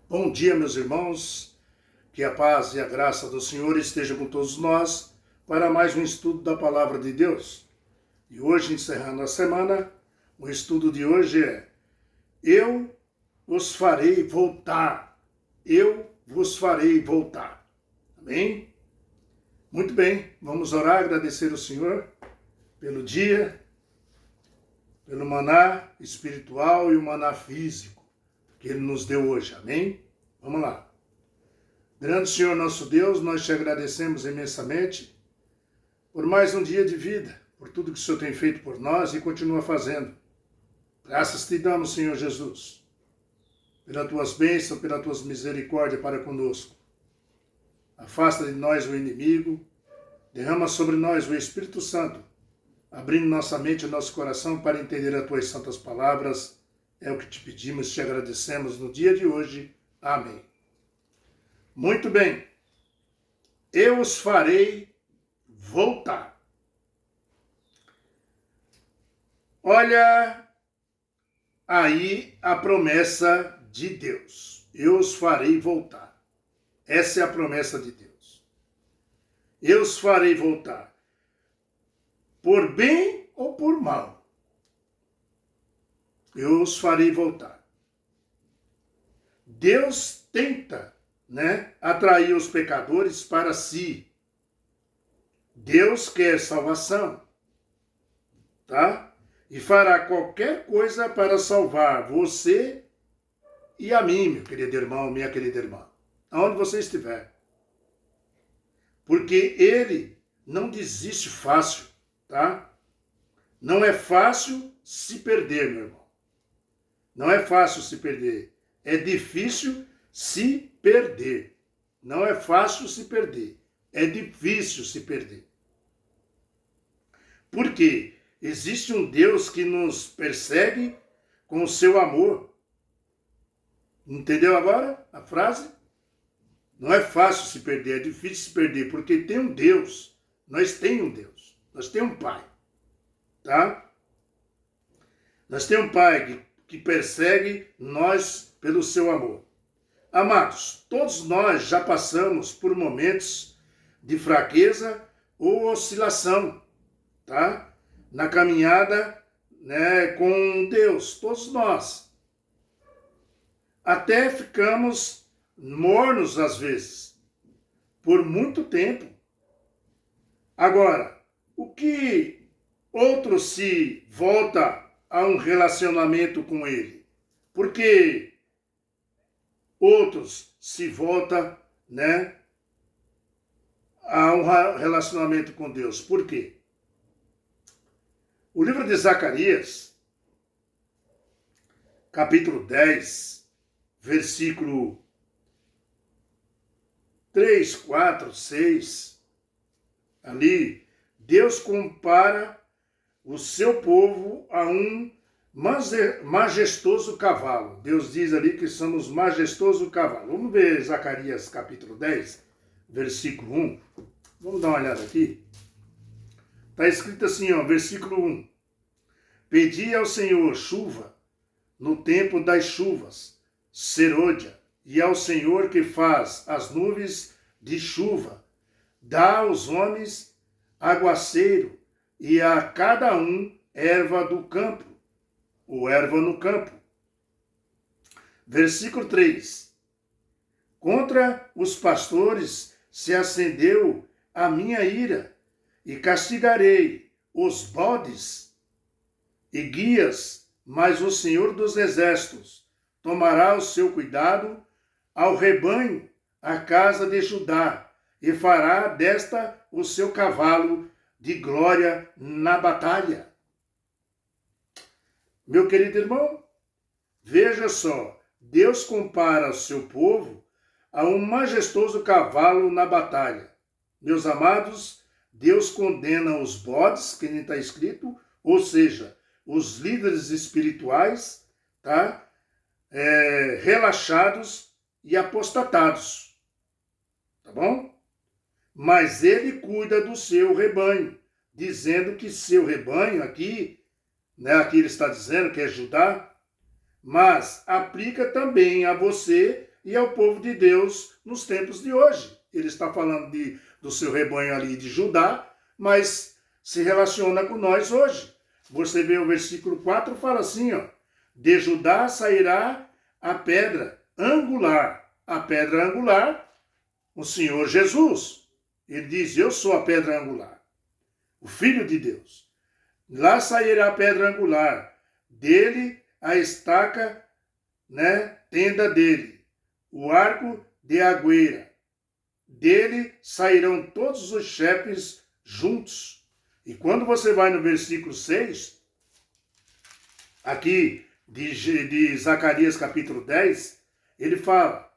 Bom dia, meus irmãos, que a paz e a graça do Senhor estejam com todos nós para mais um estudo da Palavra de Deus. E hoje, encerrando a semana, o estudo de hoje é: Eu os farei voltar. Eu vos farei voltar. Amém? Muito bem, vamos orar, agradecer ao Senhor pelo dia, pelo maná espiritual e o maná físico que Ele nos deu hoje. Amém? Vamos lá. Grande Senhor nosso Deus, nós te agradecemos imensamente por mais um dia de vida, por tudo que o Senhor tem feito por nós e continua fazendo. Graças te damos, Senhor Jesus, pelas tuas bênçãos, pelas tuas misericórdias para conosco. Afasta de nós o inimigo, derrama sobre nós o Espírito Santo, abrindo nossa mente e nosso coração para entender as tuas santas palavras. É o que te pedimos e te agradecemos no dia de hoje. Amém. Muito bem. Eu os farei voltar. Olha aí a promessa de Deus. Eu os farei voltar. Essa é a promessa de Deus. Eu os farei voltar. Por bem ou por mal. Eu os farei voltar. Deus tenta, atrair os pecadores para si. Deus quer salvação, tá? E fará qualquer coisa para salvar você e a mim, meu querido irmão, minha querida irmã, aonde você estiver. Porque Ele não desiste fácil, tá? Não é fácil se perder, meu irmão. Não é fácil se perder. É difícil se perder. Não é fácil se perder. É difícil se perder. Porque existe um Deus que nos persegue com o seu amor. Entendeu agora a frase? Não é fácil se perder, é difícil se perder, porque tem um Deus. Nós temos um Deus. Nós temos um Pai. Tá? Nós temos um Pai que persegue nós pelo seu amor. Amados, todos nós já passamos por momentos de fraqueza ou oscilação, tá? Na caminhada, com Deus, todos nós. Até ficamos mornos às vezes, por muito tempo. Agora, o que outro se volta a um relacionamento com Ele? Porque outros se voltam, a um relacionamento com Deus. Por quê? O livro de Zacarias, capítulo 10, versículo 3, 4, 6, ali, Deus compara o seu povo a um majestoso cavalo. Deus diz ali que somos majestoso cavalo. Vamos ver Zacarias capítulo 10, versículo 1. Vamos dar uma olhada aqui. Está escrito assim, versículo 1. Pedi ao Senhor chuva no tempo das chuvas, serôdia, e ao Senhor que faz as nuvens de chuva, dá aos homens aguaceiro, e a cada um erva do campo, ou erva no campo. Versículo 3. Contra os pastores se acendeu a minha ira, e castigarei os bodes e guias, mas o Senhor dos Exércitos tomará o seu cuidado ao rebanho, a casa de Judá, e fará desta o seu cavalo de glória na batalha. Meu querido irmão, veja só, Deus compara o seu povo a um majestoso cavalo na batalha. Meus amados, Deus condena os bodes, que nem está escrito, ou seja, os líderes espirituais, tá? Relaxados e apostatados. Tá bom? Mas ele cuida do seu rebanho, dizendo que seu rebanho aqui, aqui ele está dizendo que é Judá, mas aplica também a você e ao povo de Deus nos tempos de hoje. Ele está falando do seu rebanho ali de Judá, mas se relaciona com nós hoje. Você vê o versículo 4, fala assim, ó, de Judá sairá a pedra angular. A pedra angular, o Senhor Jesus. Ele diz, eu sou a pedra angular, o Filho de Deus. Lá sairá a pedra angular, dele a estaca, tenda dele, o arco de agüeira. Dele sairão todos os chefes juntos. E quando você vai no versículo 6, aqui de Zacarias capítulo 10, ele fala,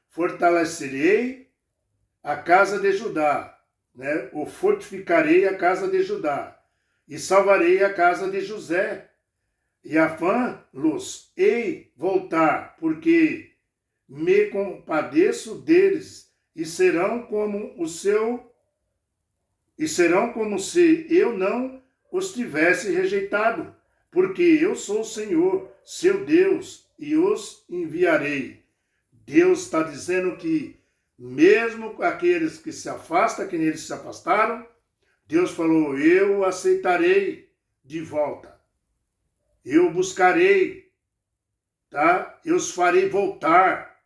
fortalecerei a casa de Judá, ou fortificarei a casa de Judá, e salvarei a casa de José, e afã-los ei voltar, porque me compadeço deles, e serão como se eu não os tivesse rejeitado, porque eu sou o Senhor, seu Deus, e os enviarei. Deus está dizendo que mesmo aqueles que se afastam, que neles se afastaram, Deus falou, eu aceitarei de volta. Eu buscarei, tá? Eu os farei voltar.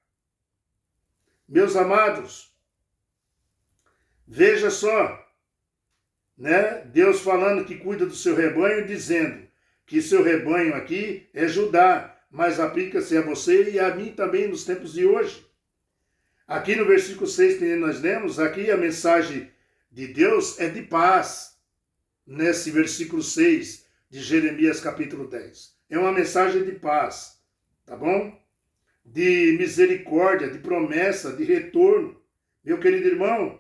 Meus amados, veja só, Deus falando que cuida do seu rebanho, dizendo que seu rebanho aqui é Judá, mas aplica-se a você e a mim também nos tempos de hoje. Aqui no versículo 6 que nós lemos, aqui a mensagem de Deus é de paz, nesse versículo 6 de Jeremias capítulo 10. É uma mensagem de paz, tá bom? De misericórdia, de promessa, de retorno. Meu querido irmão,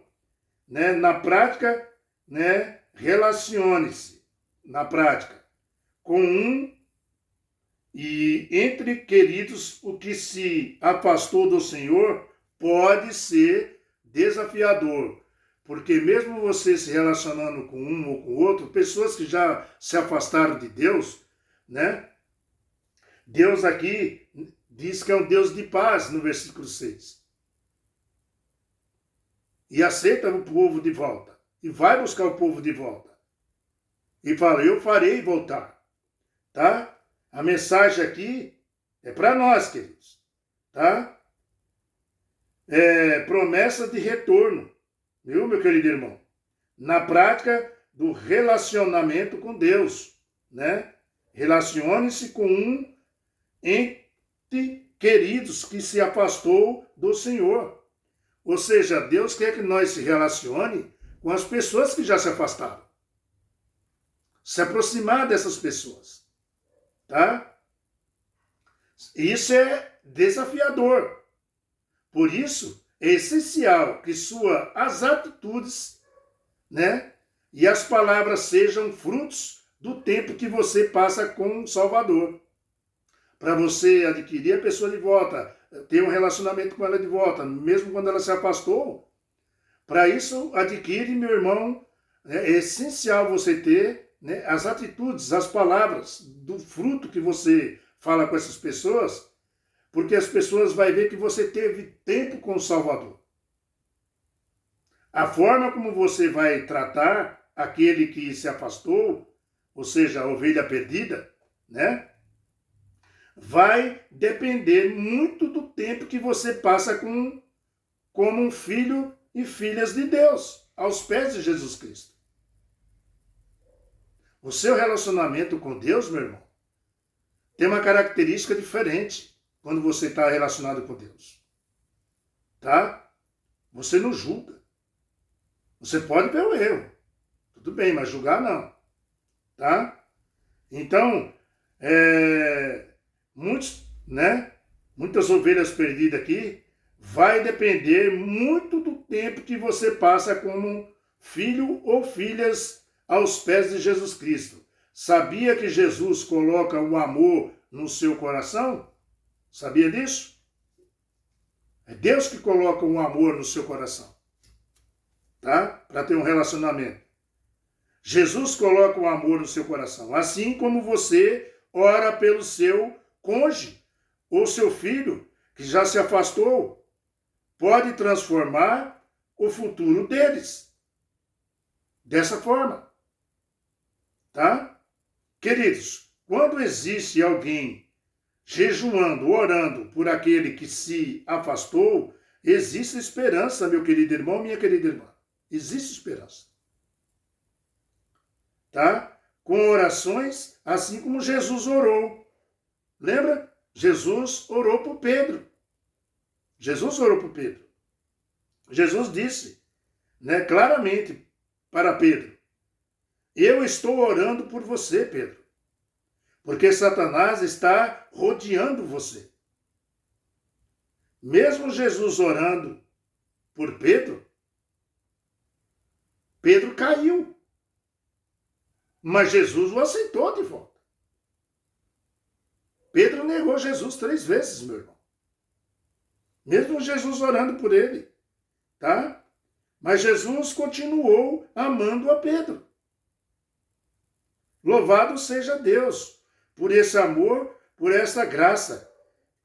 na prática, relacione-se, na prática, com e entre queridos, o que se afastou do Senhor pode ser desafiador, porque mesmo você se relacionando com um ou com outro, pessoas que já se afastaram de Deus, Deus aqui diz que é um Deus de paz, no versículo 6. E aceita o povo de volta. E vai buscar o povo de volta. E fala, eu farei voltar. Tá? A mensagem aqui é para nós, queridos. Tá? É promessa de retorno. Viu, meu querido irmão? Na prática do relacionamento com Deus. Relacione-se com entre queridos que se afastou do Senhor. Ou seja, Deus quer que nós se relacione com as pessoas que já se afastaram. Se aproximar dessas pessoas. Tá? Isso é desafiador. Por isso, é essencial que as atitudes, e as palavras sejam frutos do tempo que você passa com o Salvador. Para você adquirir a pessoa de volta, ter um relacionamento com ela de volta, mesmo quando ela se afastou. Para isso, adquire, meu irmão, é essencial você ter as atitudes, as palavras, do fruto que você fala com essas pessoas, porque as pessoas vão ver que você teve tempo com o Salvador. A forma como você vai tratar aquele que se afastou, ou seja, a ovelha perdida, vai depender muito do tempo que você passa como um filho e filhas de Deus, aos pés de Jesus Cristo. O seu relacionamento com Deus, meu irmão, tem uma característica diferente quando você está relacionado com Deus. Tá? Você não julga. Você pode ver o erro. Tudo bem, mas julgar não. Tá? Então, muitas ovelhas perdidas aqui, vai depender muito do tempo que você passa como filho ou filhas aos pés de Jesus Cristo. Sabia que Jesus coloca o amor no seu coração? Sabia disso? É Deus que coloca um amor no seu coração. Tá? Para ter um relacionamento. Jesus coloca um amor no seu coração. Assim como você ora pelo seu cônjuge ou seu filho que já se afastou. pode transformar o futuro deles. Dessa forma. Tá? Queridos, quando existe alguém jejuando, orando por aquele que se afastou, existe esperança, meu querido irmão, minha querida irmã. Existe esperança. Tá? Com orações, assim como Jesus orou. Lembra? Jesus orou por Pedro. Jesus orou por Pedro. Jesus disse, né, claramente para Pedro: eu estou orando por você, Pedro, porque Satanás está rodeando você. Mesmo Jesus orando por Pedro, Pedro caiu. Mas Jesus o aceitou de volta. Pedro negou Jesus 3 vezes, meu irmão. Mesmo Jesus orando por ele, tá? Mas Jesus continuou amando a Pedro. Louvado seja Deus por esse amor, por essa graça,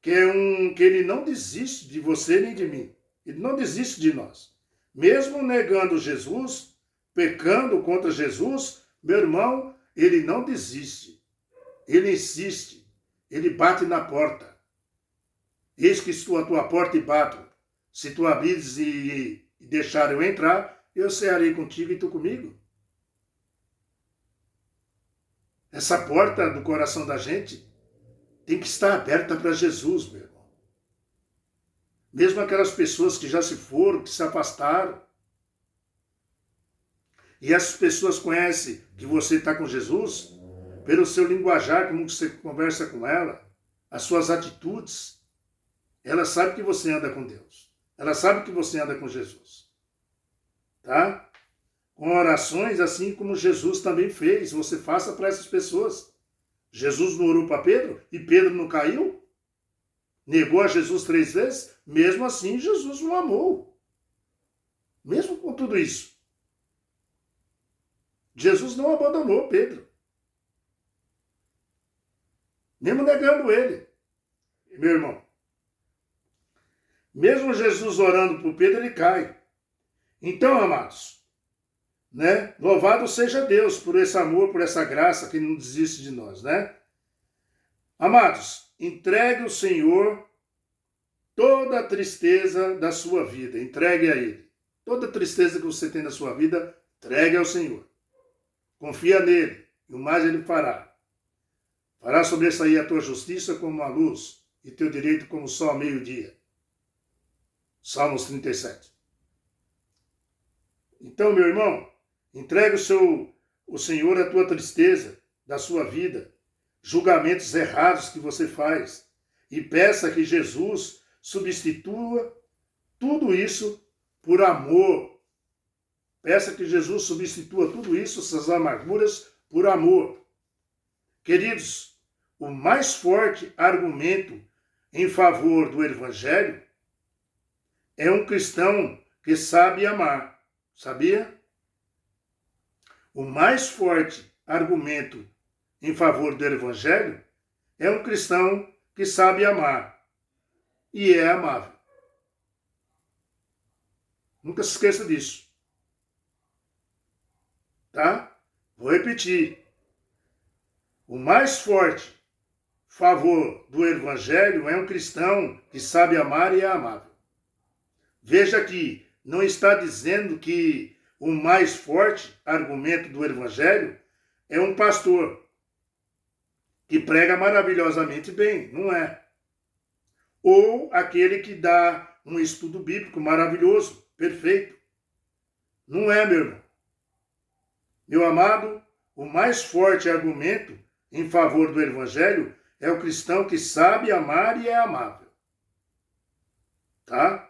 que ele não desiste de você nem de mim. Ele não desiste de nós. Mesmo negando Jesus, pecando contra Jesus, meu irmão, ele não desiste. Ele insiste. Ele bate na porta. Eis que estou à tua porta e bato. Se tu abrires e deixar eu entrar, eu cearei contigo e tu comigo. Essa porta do coração da gente tem que estar aberta para Jesus, meu irmão. Mesmo aquelas pessoas que já se foram, que se afastaram. E essas pessoas conhecem que você está com Jesus pelo seu linguajar, como você conversa com ela, as suas atitudes. Ela sabe que você anda com Deus. Ela sabe que você anda com Jesus. Tá? Com orações assim como Jesus também fez. Você faça para essas pessoas. Jesus não orou para Pedro e Pedro não caiu? Negou a Jesus 3 vezes? Mesmo assim, Jesus o amou. Mesmo com tudo isso. Jesus não abandonou Pedro. Mesmo negando ele. Meu irmão. Mesmo Jesus orando por Pedro, ele cai. Então, amados, né? Louvado seja Deus por esse amor, por essa graça que não desiste de nós, né? Amados, entregue ao Senhor toda a tristeza da sua vida. Entregue a Ele. Toda a tristeza que você tem na sua vida, entregue ao Senhor. Confia nele, e o mais ele fará. Fará sobressair a tua justiça como a luz, e teu direito como o sol ao meio-dia. Salmos 37. Então, meu irmão, entregue o Senhor a tua tristeza da sua vida, julgamentos errados que você faz, e peça que Jesus substitua tudo isso por amor. Peça que Jesus substitua tudo isso, essas amarguras, por amor. Queridos, o mais forte argumento em favor do Evangelho é um cristão que sabe amar. Sabia? O mais forte argumento em favor do Evangelho é um cristão que sabe amar e é amável. Nunca se esqueça disso. Tá? Vou repetir. O mais forte favor do Evangelho é um cristão que sabe amar e é amável. Veja que não está dizendo que o mais forte argumento do Evangelho é um pastor que prega maravilhosamente bem, não é? Ou aquele que dá um estudo bíblico maravilhoso, perfeito. Não é, meu irmão. Meu amado, o mais forte argumento em favor do Evangelho é o cristão que sabe amar e é amável. Tá?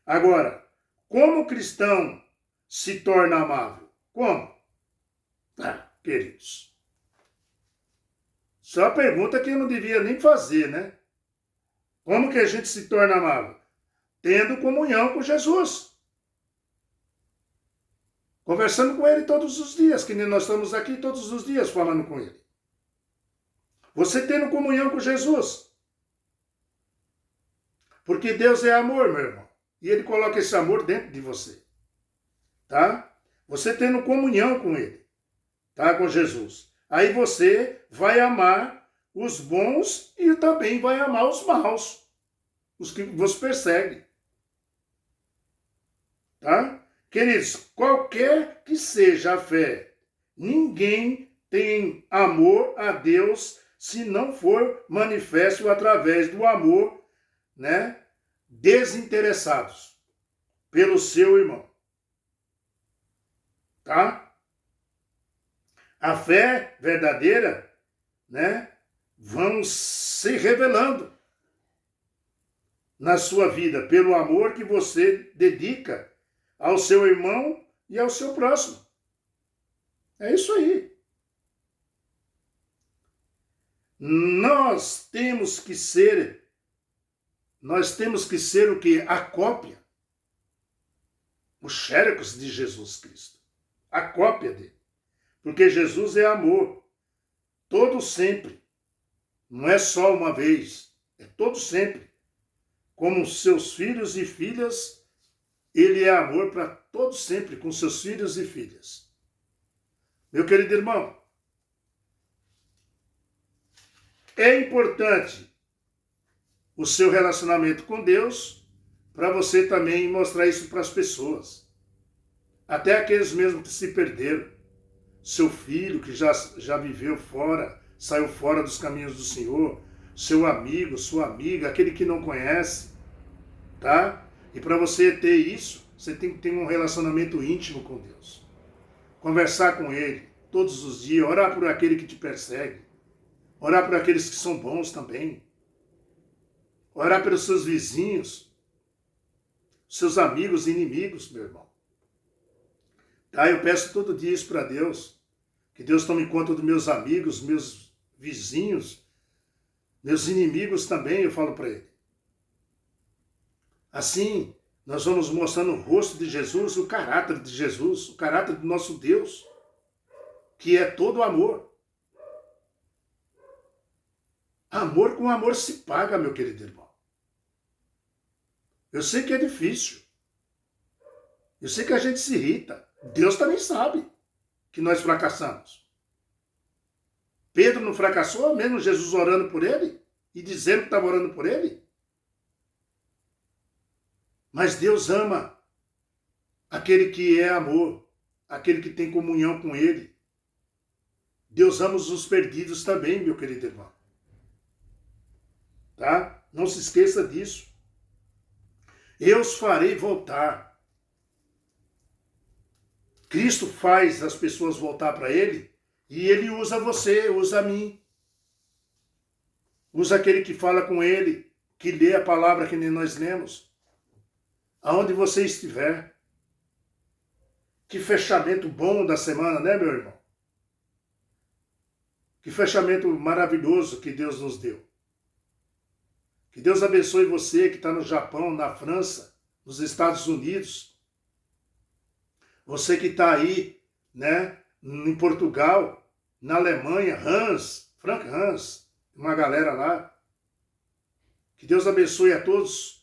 Agora, como o cristão se torna amável? Como? Queridos. Só uma pergunta que eu não devia nem fazer, né? Como que a gente se torna amável? Tendo comunhão com Jesus. Conversando com Ele todos os dias, que nem nós estamos aqui todos os dias falando com Ele. Você tendo comunhão com Jesus. Porque Deus é amor, meu irmão. E ele coloca esse amor dentro de você. Tá? Você tendo comunhão com ele. Tá? Com Jesus. Aí você vai amar os bons e também vai amar os maus. Os que você persegue. Tá? Queridos, qualquer que seja a fé, ninguém tem amor a Deus se não for manifesto através do amor, né, desinteressados pelo seu irmão. Tá? A fé verdadeira, né, vão se revelando na sua vida pelo amor que você dedica ao seu irmão e ao seu próximo. É isso aí. Nós temos que ser o quê? A cópia, os xerox de Jesus Cristo. A cópia dele. Porque Jesus é amor. Todo sempre. Não é só uma vez. É todo sempre. Como seus filhos e filhas, ele é amor para todos sempre, com seus filhos e filhas. Meu querido irmão, é importante o seu relacionamento com Deus para você também mostrar isso para as pessoas. Até aqueles mesmos que se perderam. Seu filho que já viveu fora, saiu fora dos caminhos do Senhor. Seu amigo, sua amiga, aquele que não conhece. Tá? E para você ter isso, você tem que ter um relacionamento íntimo com Deus. Conversar com Ele todos os dias, orar por aquele que te persegue. Orar por aqueles que são bons também. Orar pelos seus vizinhos, seus amigos e inimigos, meu irmão. Tá? Eu peço todo dia isso para Deus. Que Deus tome conta dos meus amigos, meus vizinhos, meus inimigos também, eu falo para Ele. Assim, nós vamos mostrando o rosto de Jesus, o caráter de Jesus, o caráter do nosso Deus, que é todo amor. Amor com amor se paga, meu querido irmão. Eu sei que é difícil. Eu sei que a gente se irrita. Deus também sabe que nós fracassamos. Pedro não fracassou, mesmo Jesus orando por ele e dizendo que estava orando por ele? Mas Deus ama aquele que é amor, aquele que tem comunhão com Ele. Deus ama os perdidos também, meu querido irmão. Tá? Não se esqueça disso. Eu os farei voltar. Cristo faz as pessoas voltar para Ele e Ele usa você, usa a mim. Usa aquele que fala com Ele, que lê a palavra que nem nós lemos. Aonde você estiver. Que fechamento bom da semana, né, meu irmão? Que fechamento maravilhoso que Deus nos deu. Que Deus abençoe você que está no Japão, na França, nos Estados Unidos. Você que está aí, né, em Portugal, na Alemanha, Frank Hans, uma galera lá. Que Deus abençoe a todos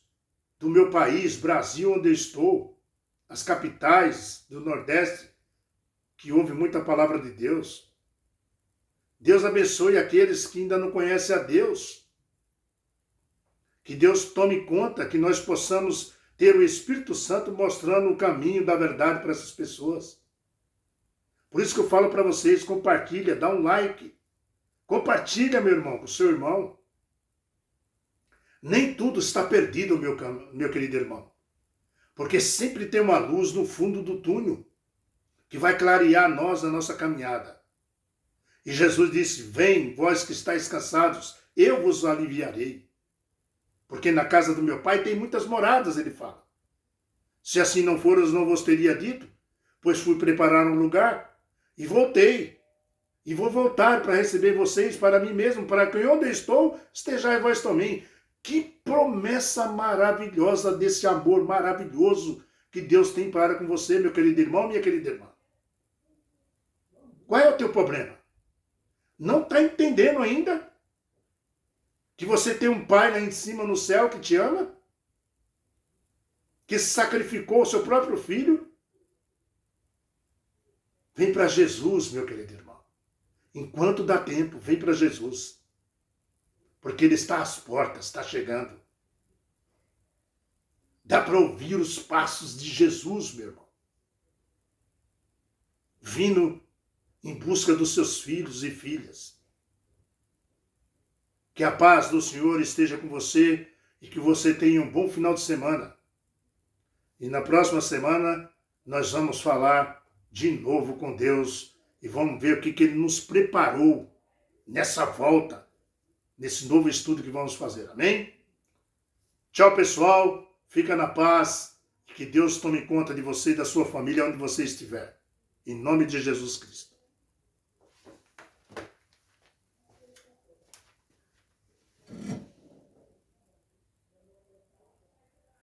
do meu país, Brasil, onde eu estou, as capitais do Nordeste, que ouve muita palavra de Deus. Deus abençoe aqueles que ainda não conhecem a Deus. Que Deus tome conta, que nós possamos ter o Espírito Santo mostrando o caminho da verdade para essas pessoas. Por isso que eu falo para vocês, compartilha, dá um like. Compartilha, meu irmão, com o seu irmão. Nem tudo está perdido, meu querido irmão. Porque sempre tem uma luz no fundo do túnel que vai clarear nós na nossa caminhada. E Jesus disse, vem, vós que estáis cansados, eu vos aliviarei. Porque na casa do meu pai tem muitas moradas, ele fala. Se assim não for, eu não vos teria dito, pois fui preparar um lugar e voltei. E vou voltar para receber vocês para mim mesmo, para que onde eu estou, estejais vós também. Que promessa maravilhosa desse amor maravilhoso que Deus tem para com você, meu querido irmão, minha querida irmã. Qual é o teu problema? Não está entendendo ainda? Que você tem um pai lá em cima no céu que te ama? que sacrificou o seu próprio filho. Vem para Jesus, meu querido irmão. Enquanto dá tempo, vem para Jesus. Porque Ele está às portas, está chegando. Dá para ouvir os passos de Jesus, meu irmão. Vindo em busca dos seus filhos e filhas. Que a paz do Senhor esteja com você e que você tenha um bom final de semana. E na próxima semana nós vamos falar de novo com Deus e vamos ver o que Ele nos preparou nessa volta, nesse novo estudo que vamos fazer. Amém? Tchau, pessoal. Fica na paz e que Deus tome conta de você e da sua família onde você estiver. Em nome de Jesus Cristo.